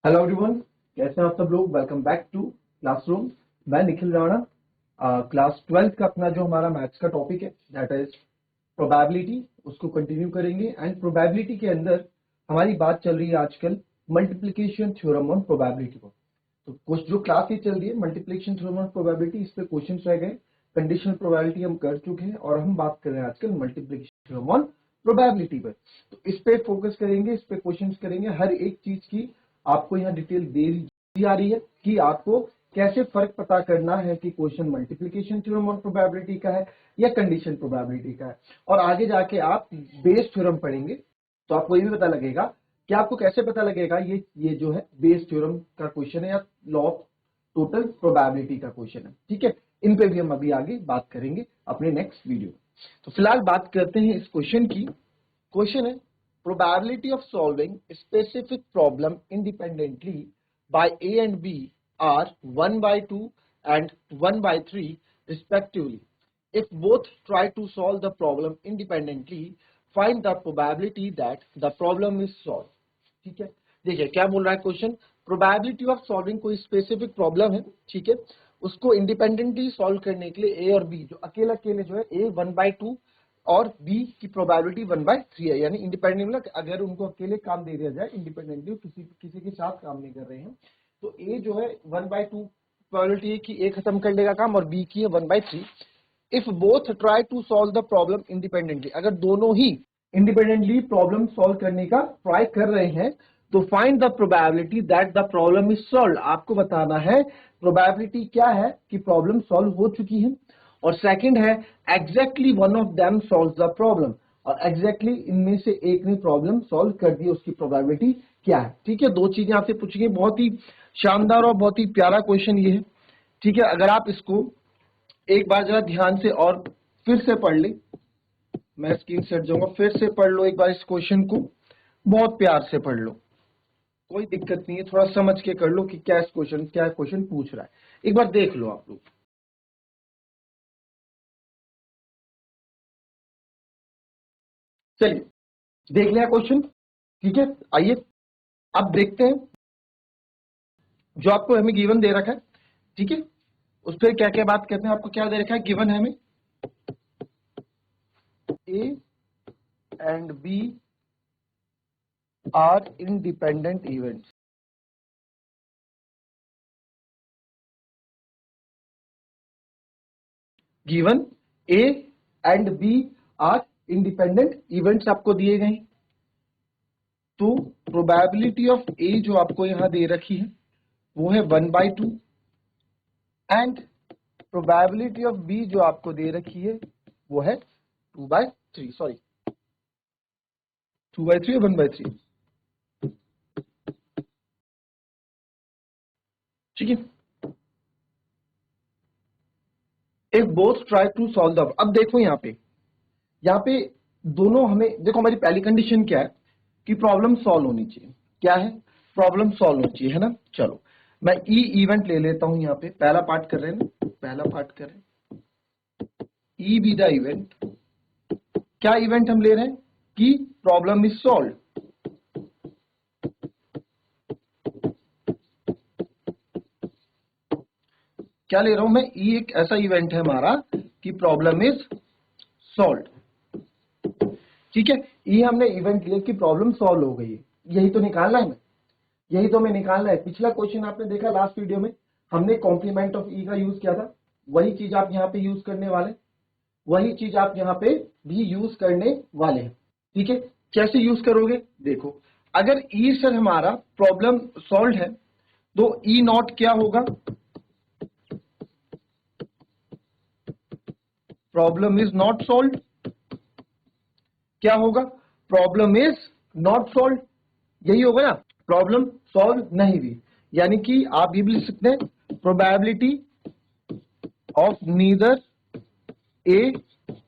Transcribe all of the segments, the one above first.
Hello everyone, कैसे हैं आप सब लोग। Welcome back to classroom. मैं निखिल राणा। क्लास 12 का अपना जो हमारा मैथ्स का टॉपिक है दैट इज प्रोबेबिलिटी, उसको कंटिन्यू करेंगे। एंड प्रोबेबिलिटी के अंदर हमारी बात चल रही है आजकल मल्टीप्लिकेशन थ्योरम ऑन प्रोबेबिलिटी पर। तो कुछ जो क्लास ये चल रही है मल्टीप्लिकेशन थ्योरम ऑन प्रोबेबिलिटी, इस पे क्वेश्चन रह गए। कंडीशनल प्रोबेबिलिटी हम कर चुके हैं और हम बात कर रहे हैं आजकल मल्टीप्लिकेशन थ्योरम ऑन प्रोबेबिलिटी पर। तो इस पे फोकस करेंगे, इस पे क्वेश्चंस करेंगे। हर एक चीज की आपको यहाँ डिटेल दे दी जा रही है कि आपको कैसे फर्क पता करना है कि क्वेश्चन मल्टीप्लिकेशन थ्योरम और प्रोबेबिलिटी का है या कंडीशन प्रोबेबिलिटी का है। और आगे जाके आप बेस थ्योरम पढ़ेंगे तो आपको ये भी पता लगेगा कि आपको कैसे पता लगेगा ये जो है बेस थ्योरम का क्वेश्चन है या लॉ ऑफ टोटल प्रोबेबिलिटी का क्वेश्चन है। ठीक है, इन पे भी हम अभी आगे बात करेंगे अपने नेक्स्ट वीडियो। तो फिलहाल बात करते हैं इस क्वेश्चन की। क्वेश्चन है probability of solving a specific problem independently by A and B are 1 by 2 and 1 by 3 respectively. If both try to solve the problem independently, find the probability that the problem is solved. ठीक है, देखिए क्या बोल रहा है question. Probability of solving कोई specific problem है, ठीक है, उसको इंडिपेंडेंटली सॉल्व करने के लिए ए और बी जो अकेले अकेले जो है ए 1/2 और बी की प्रोबेबिलिटी 1/3 है। यानी इंडिपेंडेंटली अगर उनको अकेले काम दे दिया जाए, इंडिपेंडेंटली किसी किसी के साथ काम नहीं कर रहे हैं, तो ए जो है 1/2 प्रोबेबिलिटी है कि ए खत्म कर लेगा काम और बी की है 1/3। If both try to solve the problem independently, अगर दोनों ही इंडिपेंडेंटली प्रॉब्लम सॉल्व करने का ट्राई कर रहे हैं तो find the probability that the problem is solve. आपको बताना है प्रोबेबिलिटी क्या है कि प्रॉब्लम सॉल्व हो चुकी है। और सेकंड है exactly one of them solve the problem, और एग्जैक्टली इनमें से एक ने प्रॉब्लम सॉल्व कर दी, उसकी प्रोबेबिलिटी क्या है। ठीक है, दो चीजें आपसे पूछेंगे। बहुत ही शानदार और बहुत ही प्यारा क्वेश्चन ये है। ठीक है, अगर आप इसको एक बार जरा ध्यान से और फिर से पढ़ ले, मैं स्क्रीन से हट जाऊंगा, फिर से पढ़ लो एक बार इस क्वेश्चन को, बहुत प्यार से पढ़ लो, कोई दिक्कत नहीं है, थोड़ा समझ के कर लो कि क्या क्वेश्चन पूछ रहा है। एक बार देख लो आप लोग। चलिए देख लिया क्वेश्चन, ठीक है। आइए अब देखते हैं जो आपको हमें गिवन दे रखा है, ठीक है, उस पर क्या क्या बात करते हैं। आपको क्या दे रखा है, गिवन है हमें A and B are independent events. Given A and B are independent events आपको दिए गए। तो प्रोबेबिलिटी ऑफ ए जो आपको यहां दे रखी है वो है 1/2 एंड प्रोबेबिलिटी ऑफ बी जो आपको दे रखी है वो है 2/3। सॉरी 2/3 और 1/3, ठीक है। If both try to solve the, अब देखो यहाँ पे दोनों हमें देखो, हमारी पहली कंडीशन क्या है कि प्रॉब्लम सॉल्व होनी चाहिए। क्या है, प्रॉब्लम सॉल्व होनी चाहिए, है ना। चलो मैं ई इवेंट ले लेता हूं, यहाँ पे पहला पार्ट कर रहे हैं ना, पहला पार्ट कर रहे हैं ई बी द इवेंट। क्या इवेंट हम ले रहे हैं कि प्रॉब्लम इज सॉल्व। क्या ले रहा हूं मैं, ई एक ऐसा इवेंट है हमारा कि प्रॉब्लम इज सॉल्व, ठीक है। ये हमने इवेंट लिया कि प्रॉब्लम सॉल्व हो गई है, यही तो निकालना है, यही तो हमें निकालना है। पिछला क्वेश्चन आपने देखा लास्ट वीडियो में, हमने कॉम्प्लीमेंट ऑफ ई का यूज किया था, वही चीज आप यहाँ पे यूज करने वाले, वही चीज आप यहाँ पे भी यूज करने वाले हैं, ठीक है। कैसे यूज करोगे, देखो अगर ई सर हमारा प्रॉब्लम सॉल्व है तो ई नॉट क्या होगा, प्रॉब्लम इज नॉट सॉल्व। क्या होगा, प्रॉब्लम इज नॉट सॉल्व, यही होगा ना, प्रॉब्लम सॉल्व नहीं हुई। यानी कि आप ये भी लिख सकते हैं probability of neither A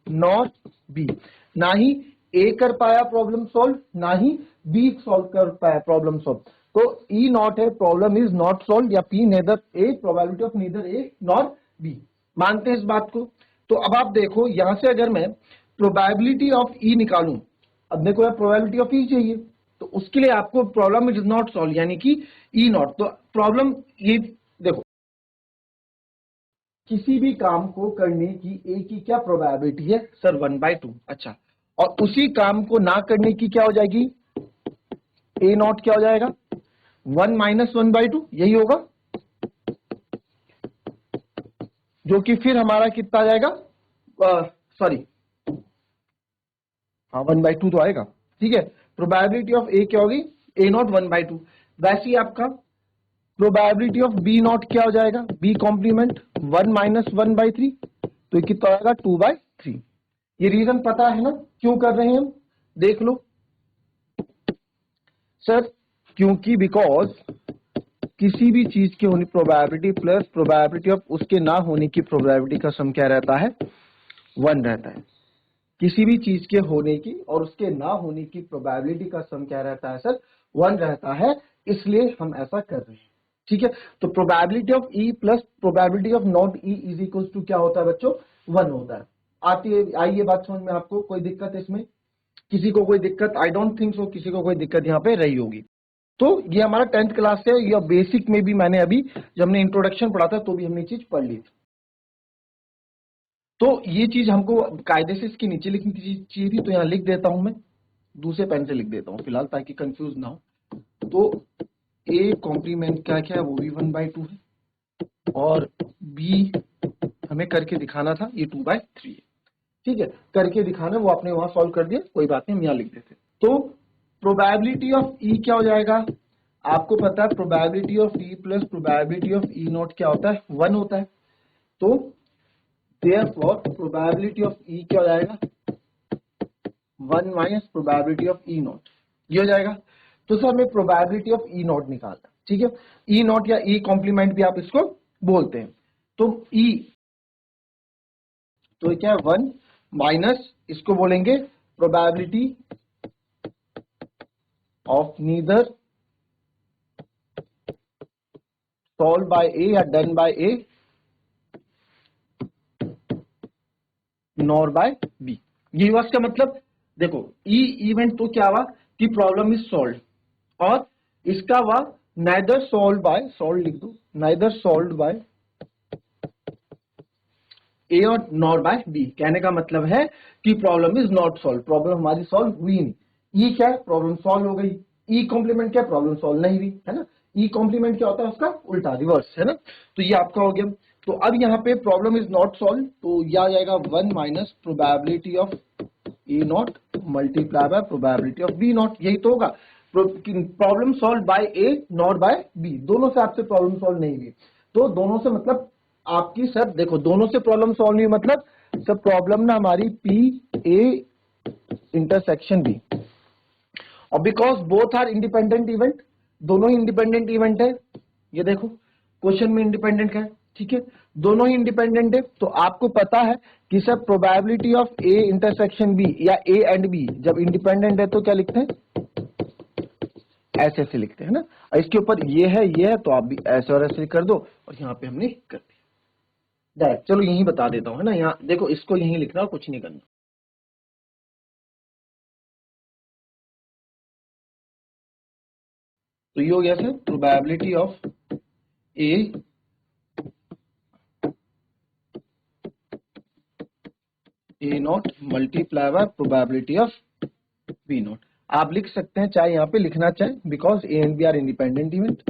not B, ना ही ए कर पाया प्रॉब्लम सॉल्व, ना ही बी सॉल्व कर पाया प्रॉब्लम सॉल्व। तो ई नॉट है प्रॉब्लम इज नॉट सॉल्व, या P neither A, probability of neither A not B. मानते हैं इस बात को। तो अब आप देखो यहां से अगर मैं प्रोबेबिलिटी ऑफ ई निकालूं, अब मेरे को प्रोबेबिलिटी ऑफ ई चाहिए, तो उसके लिए आपको प्रॉब्लम इज नॉट सॉल्व यानी कि ई नॉट। तो प्रॉब्लम ये देखो, किसी भी काम को करने की ए की क्या प्रोबेबिलिटी है सर? 1/2। अच्छा, और उसी काम को ना करने की क्या हो जाएगी? ए नॉट क्या हो जाएगा? 1 - 1/2, यही होगा, जो कि फिर हमारा कितना आ जाएगा? सॉरी, हाँ 1/2 तो आएगा। ठीक है, प्रोबेबिलिटी ऑफ ए क्या होगी? ए नॉट 1/2। वैसे ही आपका प्रोबेबिलिटी ऑफ बी नॉट क्या हो जाएगा? बी कॉम्प्लीमेंट 1 - 1/3, तो ये कितना आएगा? 2/3। ये रीजन पता है ना क्यों कर रहे हैं हम? देख लो सर, क्योंकि बिकॉज किसी भी चीज के होने प्रोबेबिलिटी प्लस प्रोबेबिलिटी ऑफ उसके ना होने की प्रोबेबिलिटी का सम क्या रहता है? 1 रहता है। किसी भी चीज के होने की और उसके ना होने की प्रोबेबिलिटी का सम क्या रहता है सर? 1 रहता है, इसलिए हम ऐसा कर रहे हैं। ठीक है, तो probability of E plus probability of not E is equal to क्या होता है बच्चों? 1 होता है। आती है, आई ये बात समझ में आपको? कोई दिक्कत इसमें? किसी को कोई दिक्कत? आई डोंट थिंक सो किसी को कोई दिक्कत यहाँ पे रही होगी। तो ये हमारा 10th क्लास से या बेसिक में भी मैंने अभी जब हमने इंट्रोडक्शन पढ़ा था तो भी हमने चीज पढ़ ली थी। तो ये चीज हमको कायदे से इसके नीचे लिखनी चाहिए थी, तो यहां लिख देता हूं मैं, दूसरे पेन से लिख देता हूं फिलहाल ताकि कंफ्यूज ना हो। तो ए कॉम्प्लीमेंट क्या क्या है? वो भी 1/2 है, और बी हमें करके दिखाना था, ये 2/3 है। ठीक है, करके दिखाना, वो आपने वहां सॉल्व कर दिया, कोई बात नहीं, हम यहां लिख देते। तो प्रोबेबिलिटी ऑफ ई क्या हो जाएगा? आपको पता है probability of E plus probability of E not क्या होता है? 1 होता है। तो देयरफॉर प्रोबेबिलिटी ऑफ ई क्या हो जाएगा? 1 minus probability of E not, ये हो जाएगा। तो सर हमें प्रोबेबिलिटी ऑफ ई नॉट निकालना, ठीक है, ई नॉट या ई कॉम्प्लीमेंट भी आप इसको बोलते हैं। तो ई तो क्या है? 1 माइनस इसको बोलेंगे probability of neither solved by A या done by A nor by B. ये हुआ इसका मतलब। देखो ई इवेंट तो क्या हुआ कि प्रॉब्लम इज सॉल्व, और इसका हुआ नाइदर सॉल्व बाय, सॉल्व लिख दो, नाइदर सॉल्व बाय ए और नॉट बाय बी। कहने का मतलब है कि problem is not solve, problem हमारी सॉल्व हुई नहीं। ई क्या है? प्रॉब्लम सॉल्व हो गई। ई कॉम्प्लीमेंट क्या? प्रॉब्लम सॉल्व नहीं हुई, है ना। ई कॉम्प्लीमेंट क्या होता है? उसका उल्टा, रिवर्स, है ना। तो ये आपका हो गया। तो अब यहाँ पे प्रॉब्लम इज नॉट सॉल्व, तो यह आ जाएगा 1 minus probability of A not multiply by probability of B not, यही तो होगा। Problem solve by A not by B, दोनों से आपसे प्रॉब्लम सॉल्व नहीं हुई, तो दोनों से मतलब आपकी सर देखो, दोनों से प्रॉब्लम सॉल्व नहीं, मतलब सर प्रॉब्लम ना हमारी पी ए इंटरसेक्शन बी, और because both are independent event, दोनों ही इंडिपेंडेंट इवेंट है। ये देखो क्वेश्चन में इंडिपेंडेंट है, ठीक है, दोनों ही इंडिपेंडेंट है। तो आपको पता है कि sir probability of A intersection B या ए एंड बी जब इंडिपेंडेंट है तो क्या लिखते हैं? ऐसे ऐसे लिखते हैं ना। और इसके ऊपर ये है तो आप भी ऐसे और ऐसे कर दो, और यहाँ पे हमने कर दिया डायरेक्ट। चलो यही बता देता हूँ, है ना। यहाँ देखो इसको यही लिखना और कुछ नहीं करना। तो ये हो गया sir probability of A not multiply by probability of B not. आप लिख सकते हैं चाहे यहाँ पे लिखना चाहे, because A and B are independent event,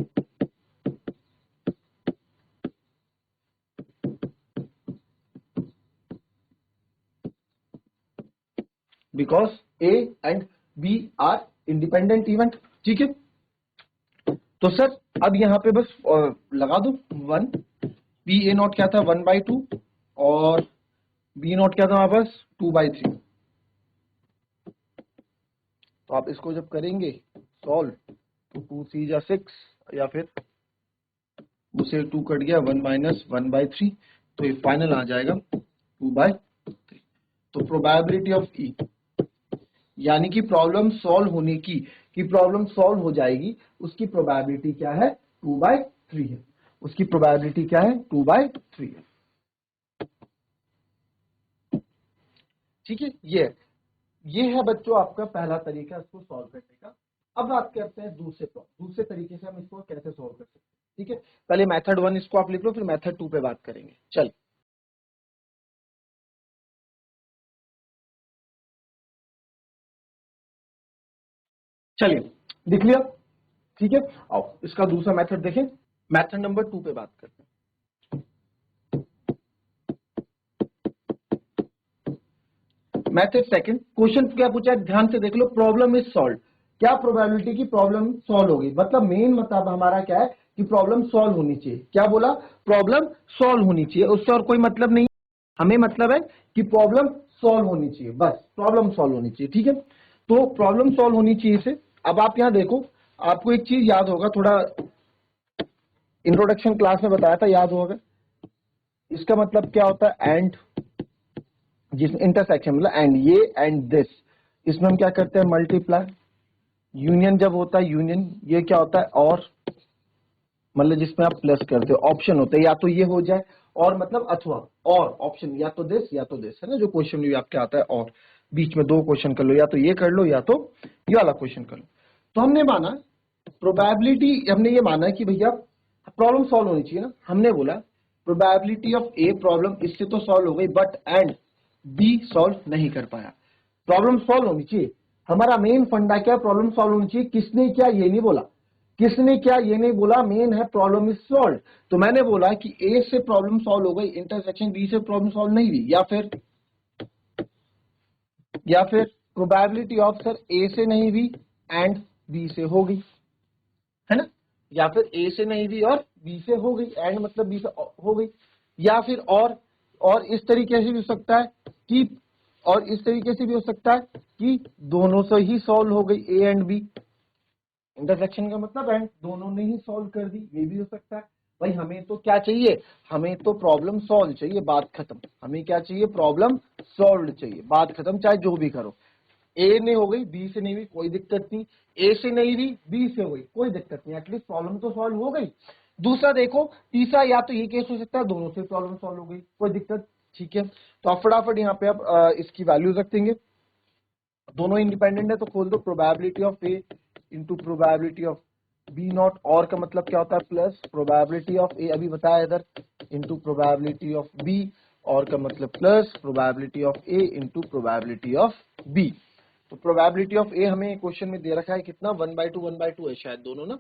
because A and B are independent event, ठीक है। तो सर अब यहाँ पे बस लगा दो 1, बी ए नॉट क्या था? 1/2, और बी नॉट क्या था हमारे पास? 2/3। तो आप इसको जब करेंगे सॉल्व, तो 2 3 जा 6, या फिर उसे 2 कट गया, 1 माइनस 1/3, तो ये फाइनल आ जाएगा 2/3। तो प्रोबेबिलिटी ऑफ ई, यानी कि प्रॉब्लम सॉल्व होने की, कि प्रॉब्लम सॉल्व हो जाएगी, उसकी प्रोबेबिलिटी क्या है? 2/3 है। उसकी प्रोबेबिलिटी क्या है? 2/3 है। ठीक है, ये है बच्चों आपका पहला तरीका इसको सॉल्व करने का। अब बात करते हैं दूसरे तरीके से हम इसको कैसे सॉल्व कर सकते हैं। ठीक है, पहले मेथड 1 इसको आप लिख लो, फिर मेथड 2 पे बात करेंगे। चलिए लिख लिया। ठीक है, अब इसका दूसरा मेथड देखें, मेथड नंबर 2 पे बात करते हैं। मेथड सेकंड, क्वेश्चन क्या पूछा है, ध्यान से देख लो, प्रॉब्लम इज सॉल्व। क्या प्रोबेबिलिटी की प्रॉब्लम सॉल्व होगी, मतलब मेन मतलब हमारा क्या है कि प्रॉब्लम सॉल्व होनी चाहिए। क्या बोला, प्रॉब्लम सॉल्व होनी चाहिए, उससे और कोई मतलब नहीं, हमें मतलब है कि प्रॉब्लम सॉल्व होनी चाहिए, बस प्रॉब्लम सॉल्व होनी चाहिए। ठीक है, तो प्रॉब्लम सॉल्व होनी चाहिए से, अब आप यहां देखो, आपको एक चीज याद होगा, थोड़ा इंट्रोडक्शन क्लास में बताया था, याद होगा, इसका मतलब क्या होता है, एंड, जिसमें इंटरसेक्शन मतलब एंड, ये एंड दिस, इसमें हम क्या करते हैं, मल्टीप्लाई। यूनियन जब होता है, यूनियन, ये क्या होता है, और, मतलब जिसमें आप प्लस करते हो, ऑप्शन होते हैं, या तो ये हो जाए और मतलब अथवा, और ऑप्शन या तो दिस या तो दिस, है ना, जो क्वेश्चन में आपके आता है, और बीच में दो क्वेश्चन कर लो, या तो ये कर लो या तो ये वाला क्वेश्चन कर लो। तो हमने माना प्रोबेबिलिटी, हमने ये माना कि भैया प्रॉब्लम सॉल्व होनी चाहिए ना, हमने बोला प्रोबेबिलिटी ऑफ ए, प्रॉब्लम इससे तो सॉल्व हो गई, बट एंड बी सॉल्व नहीं कर पाया। प्रॉब्लम सॉल्व होनी चाहिए, हमारा मेन फंडा क्या, प्रॉब्लम सॉल्व होनी चाहिए। किसने क्या ये नहीं बोला, किसने क्या ये नहीं बोला, मेन है प्रॉब्लम इज सॉल्व। तो मैंने बोला कि ए से प्रॉब्लम सॉल्व हो गई, इंटरसेक्शन बी से प्रॉब्लम सॉल्व नहीं हुई, या फिर प्रोबेबिलिटी ऑफ सर ए से नहीं हुई एंड बी से हो गई, है ना, या फिर ए से नहीं हुई और बी से हो गई, एंड मतलब बी से हो गई, या फिर और इस तरीके से भी हो सकता है कि, और इस तरीके से भी हो सकता है कि दोनों से ही सॉल्व हो गई, ए एंड बी, इंटरसेक्शन का मतलब एंड दोनों ने ही सॉल्व कर दी, ये भी हो सकता है। भाई हमें तो क्या चाहिए, हमें तो प्रॉब्लम सॉल्व चाहिए, बात खत्म। हमें क्या चाहिए, प्रॉब्लम सॉल्व चाहिए, बात खत्म, चाहे जो भी करो। ए ने हो गई, बी से नहीं हुई, कोई दिक्कत नहीं, ए से नहीं हुई, बी से हो गई, कोई दिक्कत नहीं, एटलीस्ट प्रॉब्लम तो सॉल्व हो गई। दूसरा देखो, तीसरा या तो ये केस हो सकता है दोनों से प्रॉब्लम सॉल्व हो गई, कोई दिक्कत। ठीक है, तो आप फटाफट यहाँ पे आप इसकी वैल्यू रख देंगे, दोनों इंडिपेंडेंट है तो खोल दो, probability of A into probability of B not, और का मतलब क्या होता है, प्लस प्रोबेबिलिटी ऑफ ए, अभी बताया इधर, इंटू प्रोबेबिलिटी ऑफ बी, और का मतलब plus probability of A into probability of B. तो प्रोबेबिलिटी ऑफ ए हमें क्वेश्चन में दे रखा है कितना, 1/2 है शायद दोनों ना,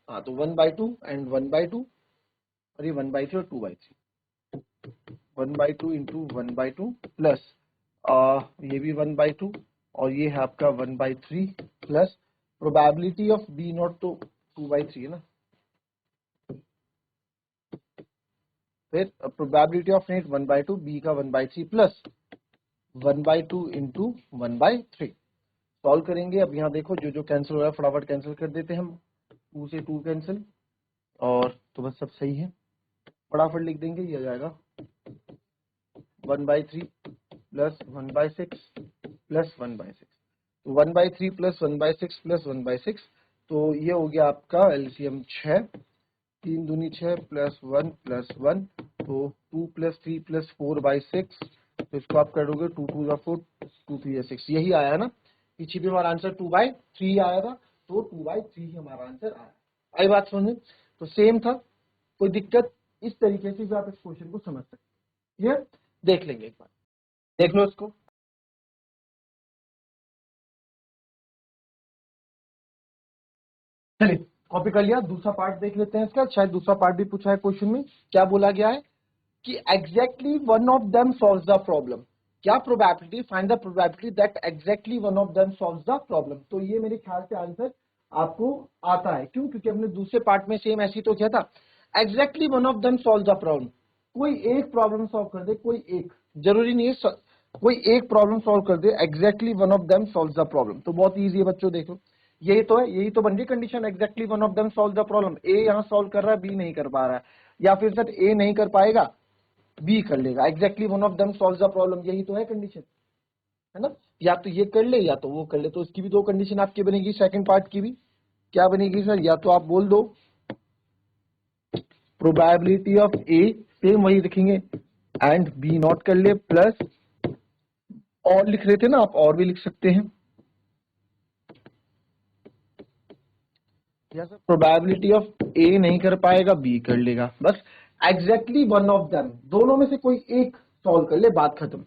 हाँ, तो 1/2 एंड 1/2, और ये 1/3 और 2/3, 1/2 इंटू 1/2 प्लस ये भी 1/2, और ये है आपका 1/3 plus probability of B not, तो 2/3 है ना, फिर प्रोबेबिलिटी ऑफ नेट 1/2, बी का 1/3 प्लस 1/2 इंटू 1/3। सॉल्व करेंगे, अब यहाँ देखो जो जो कैंसिल हो रहा है फटाफट कैंसिल कर देते हैं हम, 2 से 2 कैंसिल, और तो बस सब सही है, फटाफट लिख देंगे, ये आ जाएगा 1/3 प्लस 1/6 प्लस 1/6, तो 1/3 प्लस 1/6 प्लस 1/6, तो ये हो गया आपका एलसीएम 6, 3 दूनी 6 प्लस 1 प्लस 1, तो 2 प्लस 3 प्लस 4/6, तो इसको आप कर दोगे 2 2 4, 2 3 6, यही आया ना, पीछे भी हमारा आंसर 2/3 आया था, तो 2/3 ही हमारा आंसर आया। आई बात समझे, तो सेम था, कोई दिक्कत, इस तरीके से भी आप इस क्वेश्चन को समझ सकते हैं। ये देख लेंगे एक बार, देख लो इसको। चलिए कॉपी कर लिया, दूसरा पार्ट देख लेते हैं इसका, शायद दूसरा पार्ट भी पूछा है क्वेश्चन में। क्या बोला गया है कि exactly one of them solves the problem. क्या probability, find the probability that exactly one of them solves the problem. तो ये मेरे ख्याल से आंसर आपको आता है, क्यों, क्योंकि हमने दूसरे पार्ट में सेम ऐसी तो किया था, exactly one of them solve the problem. कोई एक प्रॉब्लम सॉल्व कर दे, कोई एक, जरूरी नहीं है कोई एक प्रॉब्लम सॉल्व कर दे, exactly one of them solve the problem, तो बहुत ईजी है बच्चों, देखो यही तो है, यही तो बन रही condition, exactly one of them solve the problem. A यहाँ सॉल्व कर रहा है, बी नहीं कर पा रहा है, या फिर सर ए नहीं कर पाएगा, बी कर लेगा, exactly one of them solve the problem, यही तो है कंडीशन, है ना, या तो ये कर ले या तो वो कर ले, तो इसकी भी दो कंडीशन आपकी बनेगी, सेकंड पार्ट की भी क्या बनेगी सर, या तो आप बोल दो प्रोबेबिलिटी ऑफ ए, सेम वही लिखेंगे, एंड बी नॉट कर ले, प्लस, और लिख रहे थे ना आप, और भी लिख सकते हैं, या सर प्रोबेबिलिटी ऑफ ए नहीं कर पाएगा, बी कर लेगा, बस एग्जैक्टली वन ऑफ देम, दोनों में से कोई एक सॉल्व कर ले, बात खत्म।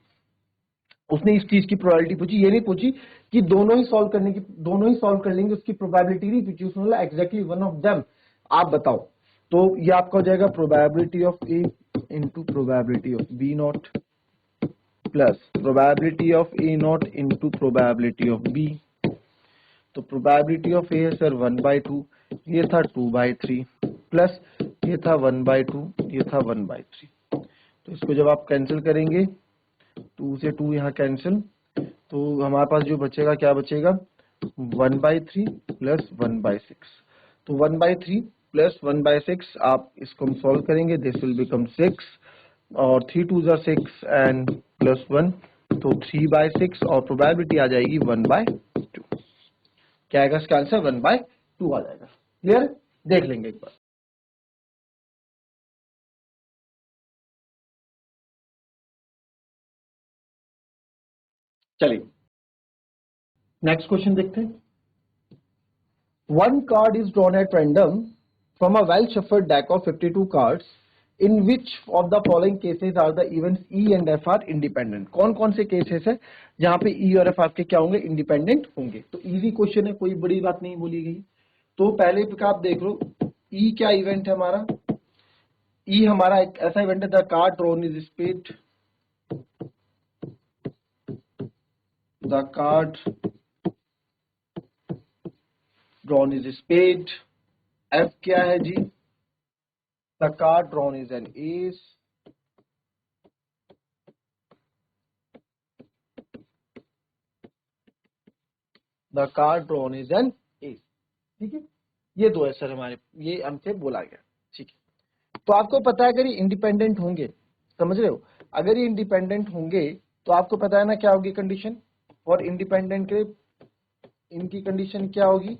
उसने इस चीज की प्रोबेबिलिटी पूछी, ये नहीं पूछी कि दोनों ही सॉल्व करने की, दोनों ही सॉल्व कर लेंगे उसकी प्रोबेबिलिटी नहीं पूछी, उसने बोला एग्जैक्टली वन ऑफ देम, आप बताओ। तो ये आपका हो जाएगा probability of A into probability of B not plus probability of A not into probability of B. तो प्रोबेबिलिटी ऑफ ए है सर 1/2, ये था 2/3 प्लस ये था 1/2, ये था 1/3। तो इसको जब आप कैंसिल करेंगे 2 से 2 यहाँ कैंसिल, तो हमारे पास जो बचेगा क्या बचेगा 1/3 प्लस 1/6। तो 1/3 प्लस 1/6 आप इसको हम सॉल्व करेंगे, दिस विल बिकम 6 और 3 2 ज़ा 6 एंड प्लस 1, तो 3/6 और प्रोबेबिलिटी आ जाएगी 1/2। क्या आएगा इसका आंसर 1/2 आ जाएगा। क्लियर, देख लेंगे एक बार। चलिए नेक्स्ट क्वेश्चन देखते हैं। One card is drawn at random from a well-shuffled deck of 52 cards. In which of the following cases are the events E and F are independent? कौन कौन से केसेस है जहां पे E और F आपके क्या होंगे, इंडिपेंडेंट होंगे। तो इजी क्वेश्चन है, कोई बड़ी बात नहीं बोली गई। तो पहले का आप देख लो, E क्या इवेंट है हमारा, E हमारा एक ऐसा इवेंट है the card drawn is spade, the card drawn is spade. F क्या है जी, the card drawn is an ace, the card drawn is an ace। ठीक है, ये दो है सर हमारे, ये हमसे बोला गया। ठीक है, तो आपको पता है अगर ये इंडिपेंडेंट होंगे, समझ रहे हो, अगर ये इंडिपेंडेंट होंगे तो आपको पता है ना क्या होगी कंडीशन, और इंडिपेंडेंट के इनकी कंडीशन क्या होगी,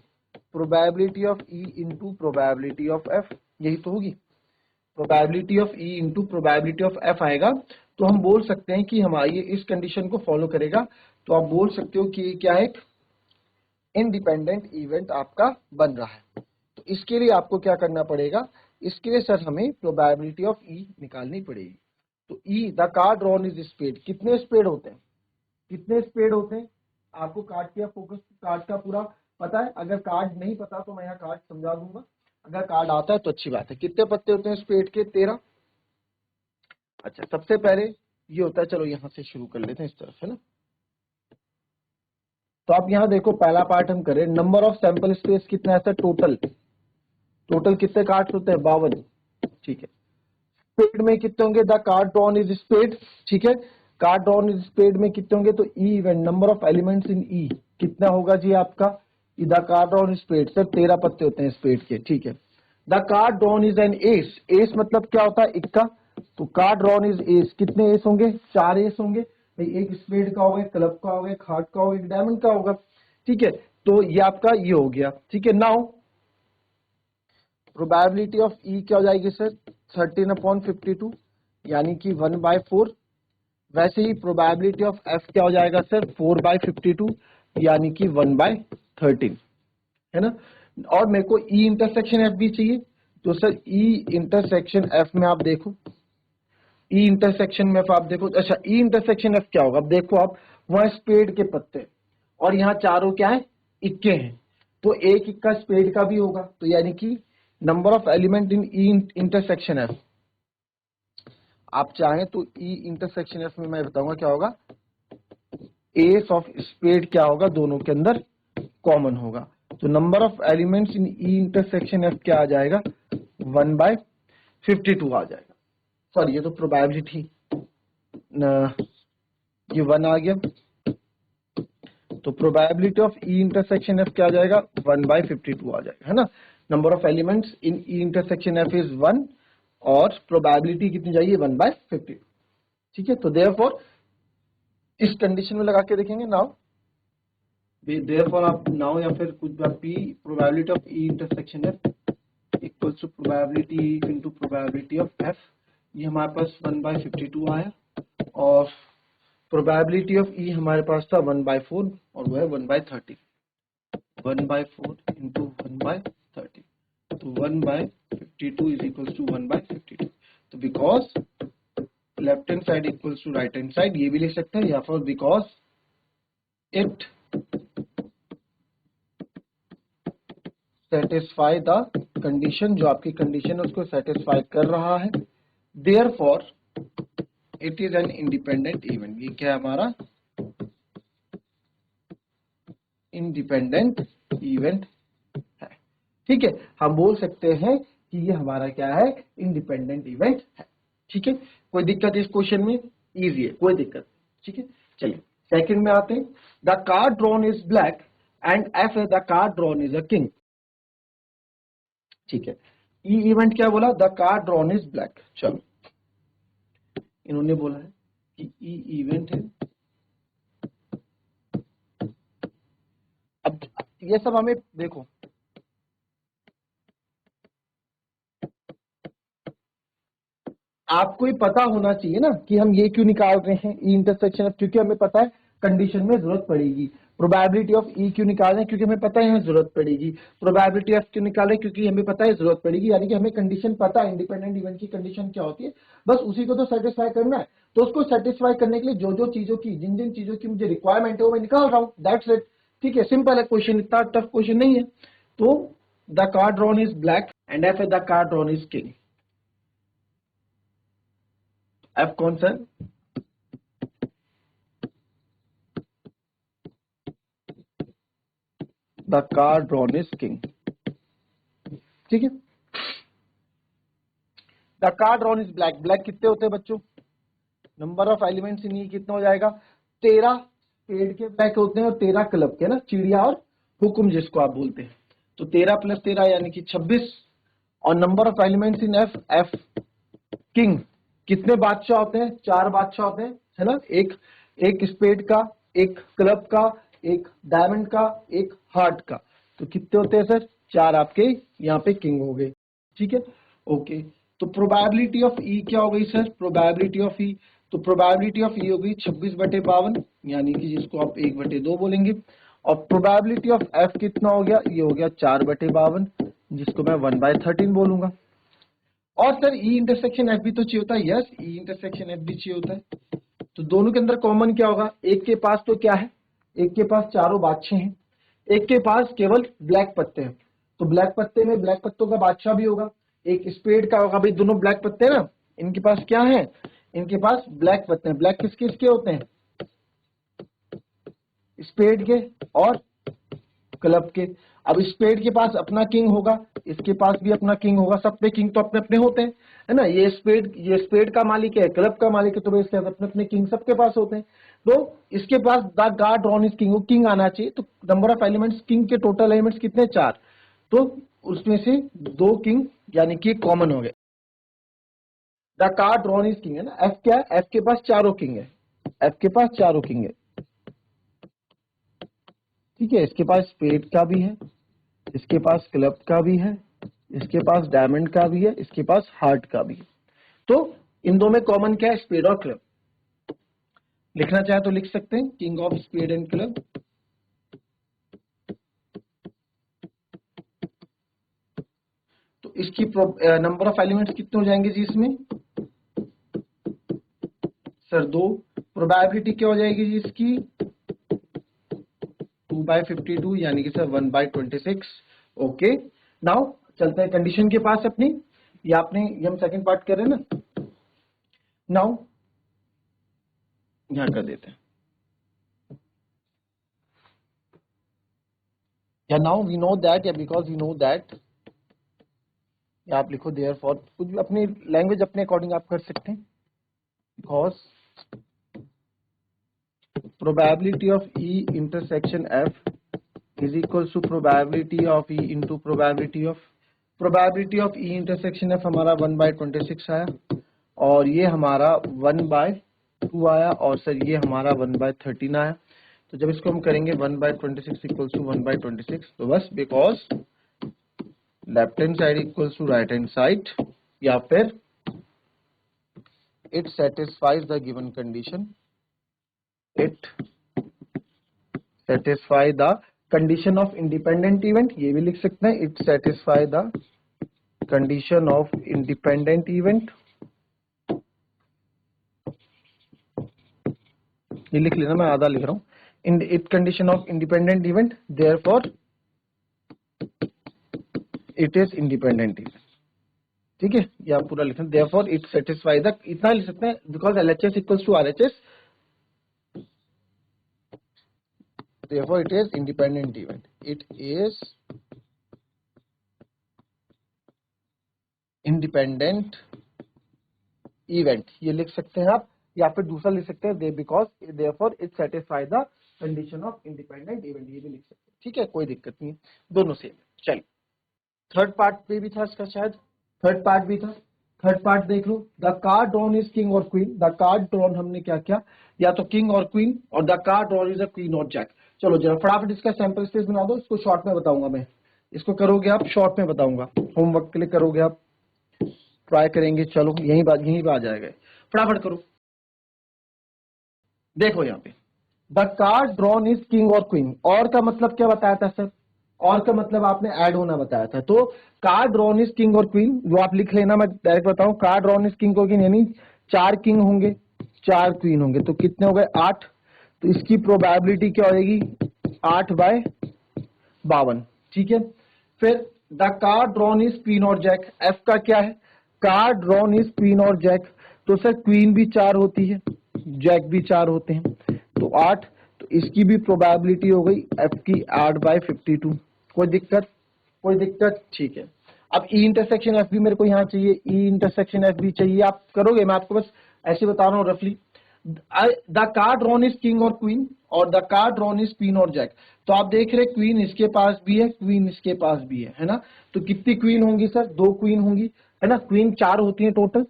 probability of E into probability of F, यही तो होगी। Probability of E into probability of F आएगा, तो हम बोल सकते हैं कि हमारी इस कंडीशन को फॉलो करेगा। तो आप बोल सकते हो कि क्या है, इंडिपेंडेंट इवेंट आपका बन रहा है। तो इसके लिए आपको क्या करना पड़ेगा, इसके लिए सर हमें प्रोबेबिलिटी ऑफ ई निकालनी पड़ेगी। तो E the card drawn is spade, कितने स्पेड होते हैं, कितने स्पेड होते हैं, आपको कार्ड का फोकस, कार्ड का पूरा पता है। अगर कार्ड नहीं पता तो मैं यहाँ कार्ड समझा दूंगा, अगर कार्ड आता है तो अच्छी बात है। कितने पत्ते होते हैं स्पेड के, 13। अच्छा, सबसे पहले ये होता है, चलो यहाँ से शुरू कर लेते हैं इस तरफ, है ना। तो आप यहाँ देखो, पहला पार्ट हम करें, नंबर ऑफ सैंपल स्पेस कितना है सर, टोटल कितने कार्ड्स होते हैं, 52। ठीक है, स्पेड में कितने होंगे, the card drawn is spade. ठीक है, कार्ड ड्रॉन इज स्पेड में कितने होंगे, तो E event number of elements in E कितना होगा जी आपका, the card drawn spade, sir 13 पत्ते होते हैं स्पेड के। ठीक है, the card drawn is an ace, ace मतलब क्या होता है, इक्का। तो कार्ड ड्रॉन इज एस, कितने एस होंगे, 4 एस होंगे भाई, एक स्पेड का होगा, एक क्लब का होगा, एक हार्ट का होगा, एक डायमंड का होगा। ठीक है, तो ये आपका ये हो गया। ठीक है, नाउ प्रोबेबिलिटी ऑफ ई क्या हो जाएगी सर, 13/52 यानी कि 1/4। वैसे ही प्रोबेबिलिटी ऑफ एफ क्या हो जाएगा सर, 4/52 यानी कि 1/13, है ना। और मेरे को ई इंटरसेक्शन एफ भी चाहिए, तो सर ई इंटरसेक्शन एफ में आप देखो, ई इंटरसेक्शन में आप देखो, अच्छा ई इंटरसेक्शन एफ क्या होगा, अब देखो आप, वहां स्पेड के पत्ते और यहाँ चारों क्या है, इक्के हैं, तो एक इक्का स्पेड का भी होगा, तो यानी कि number of element in E intersection F, आप चाहें तो ई इंटरसेक्शन एफ में मैं बताऊंगा क्या होगा, एस ऑफ स्पेड क्या होगा, दोनों के अंदर कॉमन होगा। तो number of elements in E intersection F क्या आ जाएगा, 1/52 आ जाएगा। सॉरी, ये तो प्रोबेबिलिटी, ये 1 आ गया, तो probability of E intersection F क्या आ जाएगा, 1/52 आ जाएगा, है ना। Number of elements in E intersection F is 1 और प्रोबेबिलिटी कितनी चाहिए, 1/52। ठीक है, तो देयरफॉर इस कंडीशन में लगा के देखेंगे, नाउ देयरफॉर आप नाउ या फिर कुछ P probability of E intersection F equals to probability into probability of F, ये हमारे पास 1/52 आया, और प्रोबेबिलिटी ऑफ ई हमारे पास था 1/4 और वो है 1/30, 1/4 इंटू 1/30। तो 1/52 इज इक्वल्स टू 1/52। तो because left hand side equals to right hand side, ये भी लिख सकते हैं, या फिर because it satisfy the condition, जो आपकी कंडीशन है उसको सेटिस्फाई कर रहा है, therefore it is an independent event. ये क्या है हमारा इंडिपेंडेंट इवेंट है। ठीक है, हम बोल सकते हैं कि ये हमारा क्या है इंडिपेंडेंट इवेंट है। ठीक है, कोई दिक्कत इस क्वेश्चन में? इजी है, कोई दिक्कत। ठीक है, चलिए सेकंड में आते हैं। The card drawn is black and F the card drawn is a king. ठीक है, ई इवेंट क्या बोला? The card drawn is black. चलो, इन्होंने बोला है कि ई इवेंट है। अब ये सब हमें देखो, आपको ही पता होना चाहिए ना कि हम ये क्यों निकाल रहे हैं ई इंटरसेक्शन एफ, क्योंकि हमें पता है कंडीशन में जरूरत पड़ेगी। प्रोबेबिलिटी ऑफ ई क्यों निकाल रहे हैं? क्योंकि हमें पता है हमें जरूरत पड़ेगी। प्रोबेबिलिटी ऑफ क्यों निकाल रहे हैं? क्योंकि हमें पता है जरूरत पड़ेगी। यानी कि हमें कंडीशन पता है इंडिपेंडेंट इवेंट की कंडीशन क्या होती है, बस उसी को तो सेटिस्फाई करना है। तो उसको सेटिस्फाई करने के लिए जो जो चीजों की, जिन जिन चीजों की मुझे रिक्वायरमेंट है वो मैं निकाल रहा हूँ, दैट्स इट। ठीक है, सिंपल है क्वेश्चन, इतना टफ क्वेश्चन नहीं है। तो the card drawn is black and F the card drawn is king. F कौन सा है? The card drawn is king. ठीक है, the card drawn is black. Black कितने होते हैं बच्चों? नंबर ऑफ एलिमेंट्स इन ये कितना हो जाएगा? 13 पेड़ के ब्लैक होते हैं और 13 क्लब के, ना, चिड़िया और हुक्म जिसको आप बोलते हैं। तो 13 + 13 यानी कि 26। और number of elements in F, F king, कितने बादशाह होते हैं? 4 बादशाह होते हैं, है ना। एक एक स्पेड का, एक क्लब का, एक डायमंड का, एक हार्ट का। तो कितने होते हैं सर? 4 आपके यहाँ पे किंग हो गए। ठीक है, ओके। तो प्रोबेबिलिटी ऑफ ई क्या हो गई सर? प्रोबेबिलिटी ऑफ ई, तो प्रोबेबिलिटी ऑफ ई हो गई 26/52, यानी कि जिसको आप 1/2 बोलेंगे। और प्रोबेबिलिटी ऑफ एफ कितना हो गया? ये हो गया 4/52, जिसको मैं 1/13 बोलूंगा। और सर ई इंटरसेक्शन एफ भी तो चाहिए होता है। यस, ई इंटरसेक्शन एफ भी चाहिए होता है। तो दोनों के अंदर कॉमन क्या होगा? एक के पास तो क्या है, एक के पास चारों बादशाह हैं, एक के पास केवल ब्लैक पत्ते हैं। तो ब्लैक पत्ते में ब्लैक पत्तों का बादशाह भी होगा, एक स्पेड का होगा। भाई दोनों ब्लैक पत्ते हैं ना, इनके पास क्या है? इनके पास ब्लैक पत्ते हैं। ब्लैक किसके किसके होते हैं? स्पेड के और क्लब के। अब स्पेड के पास अपना किंग होगा, इसके पास भी अपना किंग होगा। सब पे किंग तो अपने अपने होते हैं, है ना। ये स्पेड का मालिक है, क्लब का मालिक है, तो इसके अपने अपने किंग सबके पास होते हैं। तो इसके पास the card drawn is king, वो किंग आना चाहिए। तो नंबर ऑफ एलिमेंट्स, किंग के टोटल एलिमेंट्स कितने? 4। तो उसमें से 2 किंग यानी कि कॉमन हो गए। The card drawn is king, है ना। एफ क्या है? एफ के पास चारों किंग है, एफ के पास चारों किंग है। ठीक है, इसके पास स्पेड का भी है, इसके पास क्लब का भी है, इसके पास डायमंड का भी है, इसके पास हार्ट का भी है। तो इन दो में कॉमन क्या है? स्पेड और क्लब। लिखना चाहे तो लिख सकते हैं, king of spade and club. तो इसकी नंबर ऑफ एलिमेंट्स कितने हो जाएंगे जी इसमें? सर 2। प्रोबेबिलिटी क्या हो जाएगी जी इसकी? 2/52, यानी कि सर 1/26। ओके, नाउ चलते हैं कंडीशन के पास अपनी। ये हम सेकंड पार्ट कर रहे हैं ना। नाउ यहां कर देते हैं, या नाउ वी नो दैट, या बिकॉज वी नो दैट, या आप लिखो देयर फॉर, कुछ भी अपनी लैंग्वेज अपने अकॉर्डिंग आप कर सकते हैं। Because probability of E intersection F is equal to probability of E into probability of E intersection F हमारा 1/26 आया, और ये हमारा 1/2 आया, और सर ये हमारा 1/13 आया। तो जब इसको हम करेंगे 1/26 इक्वल टू 1/26, तो बस because left hand side equals to right hand side, या फिर it satisfies the given condition, it satisfy the condition of independent event, ये भी लिख सकते हैं, it satisfy the condition of independent event, ये लिख लेना, मैं आधा लिख रहा हूं, in it condition of independent event, therefore it is independent event. ठीक है, ये आप पूरा लिखना, देयरफॉर इट सेटिस्फाई द, इतना लिख सकते हैं, because LHS equals to RHS, therefore it is independent event, it is independent event, ये लिख सकते हैं आप, या फिर दूसरा लिख सकते हैं, because therefore it satisfy the condition of independent event, ये भी लिख सकते हैं। ठीक है, कोई दिक्कत नहीं, दोनों सेम। चलिए थर्ड पार्ट पे भी था इसका, शायद थर्ड पार्ट भी था, थर्ड पार्ट देख लो, the card drawn is king और क्वीन, द कार्ड ड्रॉन हमने क्या किया, या तो किंग और क्वीन, और the card drawn is a queen और जैक। चलो जरा फटाफट इसका सैंपल स्पेस बना दो, इसको शॉर्ट में बताऊंगा मैं, इसको करोगे आप शॉर्ट में बताऊंगा, होमवर्क के लिए करोगे आप, ट्राई करेंगे, चलो यही बात, यही पे आ जाएगा, फटाफट करो। देखो यहाँ पे the card drawn is king और क्वीन, और का मतलब क्या बताया था सर, और का मतलब आपने ऐड होना बताया था, तो कार्ड ड्रॉन इज किंग और क्वीन, जो आप लिख लेना, मैं डायरेक्ट बताऊं, कार्ड ड्रॉन इज किंग और क्वीन, यानी 4 किंग होंगे 4 क्वीन होंगे, तो कितने हो गए 8, तो इसकी प्रोबेबिलिटी क्या होगी 8/52। ठीक है, फिर the card drawn is queen और जैक, एफ का क्या है, कार्ड ड्रॉन इज क्वीन और जैक, तो सर क्वीन भी 4 होती है, जैक भी 4 होते हैं, तो 8, तो इसकी भी प्रोबेबिलिटी हो गई एफ की 8/52। कोई दिक्कत, कोई दिक्कत, ठीक है। अब ई इंटरसेक्शन एफ भी मेरे को यहाँ चाहिए, ई इंटरसेक्शन एफ भी चाहिए, आप करोगे, मैं आपको बस ऐसे बता रहा हूँ रफली। The card drawn is king और क्वीन, और the card drawn is queen और जैक, तो आप देख रहे क्वीन इसके पास भी है, क्वीन इसके पास भी है ना, तो कितनी क्वीन होंगी सर, 2 क्वीन होंगी, है ना, क्वीन 4 होती है टोटल,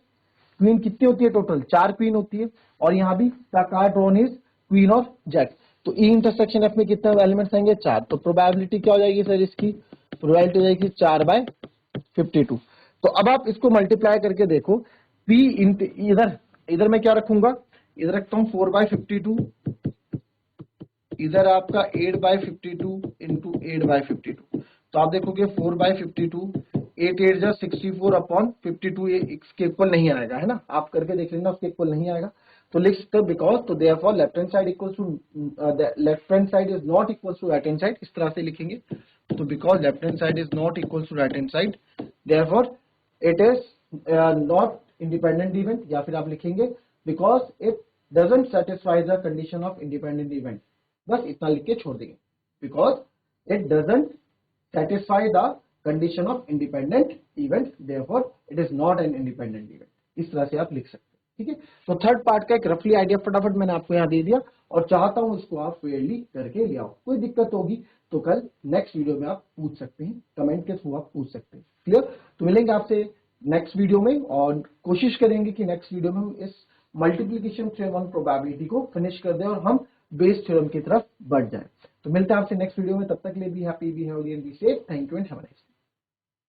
क्वीन कितनी होती है टोटल, 4 क्वीन होती है, और यहाँ भी the card drawn is queen of jack, तो ई इंटरसेक्शन एफ में कितने एलिमेंट्स आएंगे 4, तो प्रोबेबिलिटी क्या हो जाएगी सर, इसकी प्रोबेबिलिटी हो जाएगी 4/52। तो अब आप इसको मल्टीप्लाई करके देखो, पी इधर, इधर मैं क्या रखूंगा, इधर रखता हूं 4/52, इधर आपका 8/52 इंटू 8/52, तो आप देखोगे 4/52, 8 8 64/52, ये इसके इक्वल नहीं आएगा, है ना, आप करके देख लेना, उसके इक्वल नहीं आएगा, तो लिख सकते हो, बिकॉज, तो therefore left hand side equals to, left hand side is not equals to right hand side, इस तरह से लिखेंगे, तो because left hand side is not equals to right hand side, therefore it is not independent event, या फिर आप लिखेंगे because it doesn't satisfy the condition of independent event, बस इतना लिख के छोड़ देंगे, because it doesn't satisfy the condition of independent event, therefore it is not an independent event, इस तरह से आप लिख सकते हैं। ठीक है, तो थर्ड पार्ट का एक रफली आइडिया फटाफट मैंने आपको यहाँ दे दिया, और चाहता हूं इसको आप फेयरली करके ले आओ, कोई दिक्कत होगी तो कल नेक्स्ट वीडियो में आप पूछ सकते हैं, कमेंट के थ्रू आप पूछ सकते हैं। क्लियर, तो मिलेंगे आपसे नेक्स्ट वीडियो में, और कोशिश करेंगे कि नेक्स्ट वीडियो में हम इस मल्टीप्लीकेशन थ्योरम ऑन प्रोबेबिलिटी को फिनिश कर दें, और हम बेस थ्योरम की तरफ बढ़ जाए। तो मिलते हैं आपसे नेक्स्ट वीडियो में, तब तक के लिए be happy, be healthy and be safe, thank you and have a nice day.